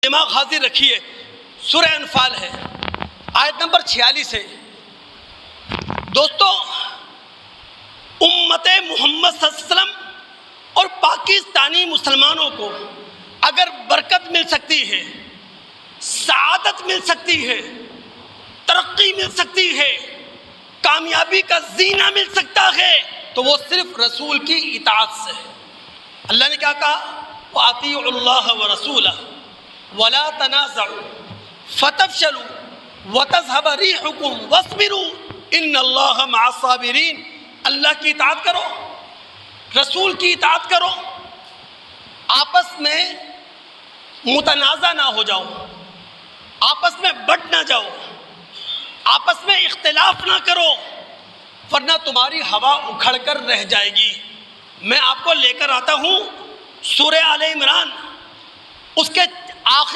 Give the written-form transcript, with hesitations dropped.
دماغ حاضر رکھیے، سورہ انفال ہے، آیت نمبر 46 ہے۔ دوستو، امت محمد صلی اللہ علیہ وسلم اور پاکستانی مسلمانوں کو اگر برکت مل سکتی ہے، سعادت مل سکتی ہے، ترقی مل سکتی ہے، کامیابی کا زینہ مل سکتا ہے، تو وہ صرف رسول کی اطاعت سے ہے۔ اللہ نے کیا کہا؟ وَأَطِيعُوا اللَّهَ وَرَسُولَهُ وَلَا تَنَازَعُوا فَتَفْشَلُوا وَتَذْهَبَ رِيحُكُمْ وَاصْبِرُوا إِنَّ اللَّهَ مَعَ الصَّابِرِينَ۔ اللہ کی اطاعت کرو، رسول کی اطاعت کرو، آپس میں متنازع نہ ہو جاؤ، آپس میں بٹ نہ جاؤ، آپس میں اختلاف نہ کرو، ورنہ تمہاری ہوا اکھڑ کر رہ جائے گی۔ میں آپ کو لے کر آتا ہوں سورہ آل عمران، اس کے آخر